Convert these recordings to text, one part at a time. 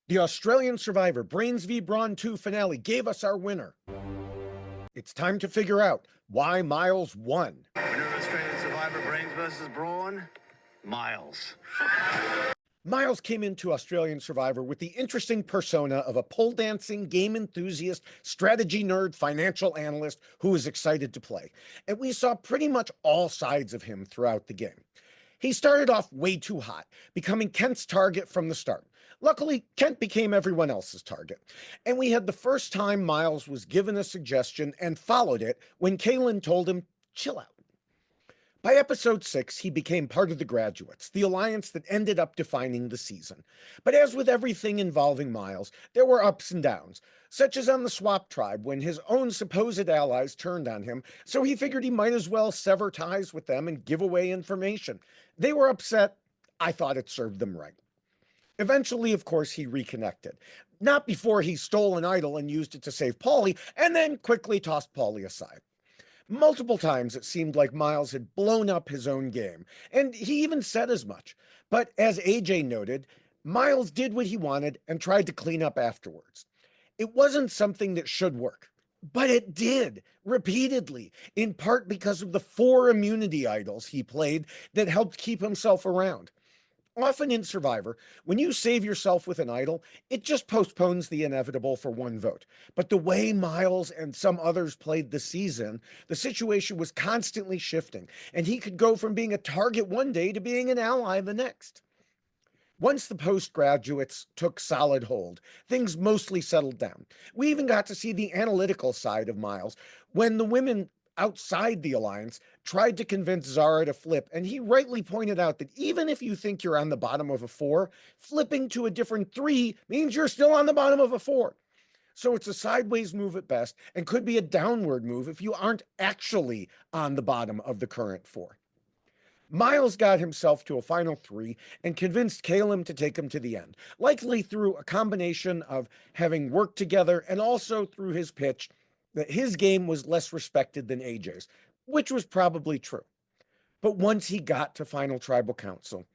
The Australian Survivor Brains v Brawn II finale gave us our winner. It's time to figure out why Myles won. Winner of Australian Survivor Brains versus Brawn, Myles. Myles came into Australian Survivor with the interesting persona of a pole dancing, game enthusiast, strategy nerd, financial analyst who was excited to play. And we saw pretty much all sides of him throughout the game. He started off way too hot, becoming Kent's target from the start. Luckily, Kent became everyone else's target. And we had the first time Myles was given a suggestion and followed it when Kaylin told him, chill out. By episode 6, he became part of the Graduates, the alliance that ended up defining the season. But as with everything involving Myles, there were ups and downs, such as on the Swap Tribe when his own supposed allies turned on him, so he figured he might as well sever ties with them and give away information. They were upset. I thought it served them right. Eventually, of course, he reconnected. Not before he stole an idol and used it to save Paulie, and then quickly tossed Paulie aside. Multiple times it seemed like Myles had blown up his own game, and he even said as much. But as AJ noted, Myles did what he wanted and tried to clean up afterwards. It wasn't something that should work, but it did, repeatedly, in part because of the 4 immunity idols he played that helped keep himself around. Often in Survivor, when you save yourself with an idol, it just postpones the inevitable for 1 vote. But the way Myles and some others played the season, the situation was constantly shifting, and he could go from being a target one day to being an ally the next. Once the postgraduates took solid hold, things mostly settled down. We even got to see the analytical side of Myles when the women outside the alliance tried to convince Zara to flip, and he rightly pointed out that even if you think you're on the bottom of a 4, flipping to a different 3 means you're still on the bottom of a 4. So it's a sideways move at best and could be a downward move if you aren't actually on the bottom of the current 4. Myles got himself to a final 3 and convinced Caleb to take him to the end, likely through a combination of having worked together and also through his pitch that his game was less respected than AJ's, which was probably true. But once he got to Final Tribal Council,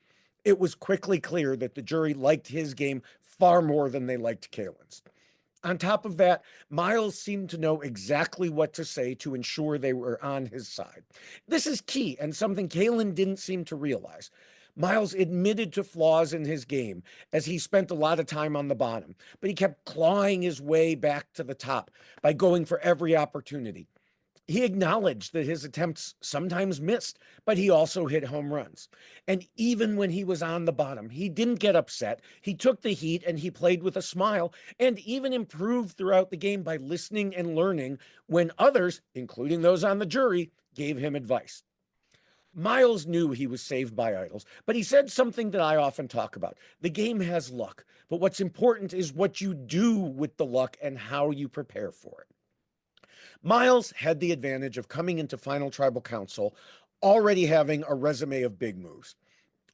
it was quickly clear that the jury liked his game far more than they liked Kaylin's. On top of that, Myles seemed to know exactly what to say to ensure they were on his side. This is key and something Kaylin didn't seem to realize. Myles admitted to flaws in his game as he spent a lot of time on the bottom, but he kept clawing his way back to the top by going for every opportunity. He acknowledged that his attempts sometimes missed, but he also hit home runs. And even when he was on the bottom, he didn't get upset. He took the heat and he played with a smile and even improved throughout the game by listening and learning when others, including those on the jury, gave him advice. Myles knew he was saved by idols, but he said something that I often talk about. The game has luck, but what's important is what you do with the luck and how you prepare for it. Myles had the advantage of coming into Final Tribal Council already having a resume of big moves.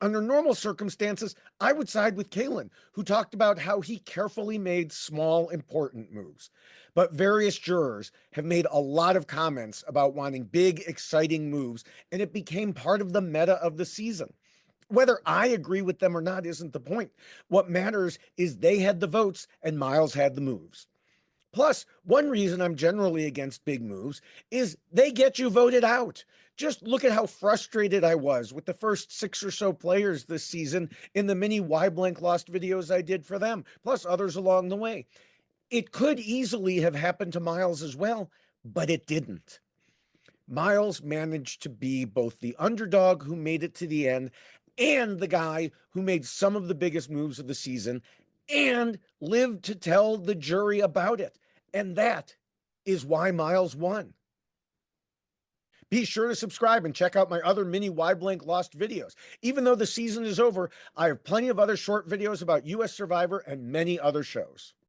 Under normal circumstances, I would side with Kaylin, who talked about how he carefully made small, important moves. But various jurors have made a lot of comments about wanting big, exciting moves, and it became part of the meta of the season. Whether I agree with them or not isn't the point. What matters is they had the votes and Myles had the moves. Plus, one reason I'm generally against big moves is they get you voted out. Just look at how frustrated I was with the first 6 or so players this season in the mini WhyXLost videos I did for them, plus others along the way. It could easily have happened to Myles as well, but it didn't. Myles managed to be both the underdog who made it to the end and the guy who made some of the biggest moves of the season and lived to tell the jury about it. And that is why Myles won. Be sure to subscribe and check out my other mini WhyXLost videos. Even though the season is over, I have plenty of other short videos about US Survivor and many other shows.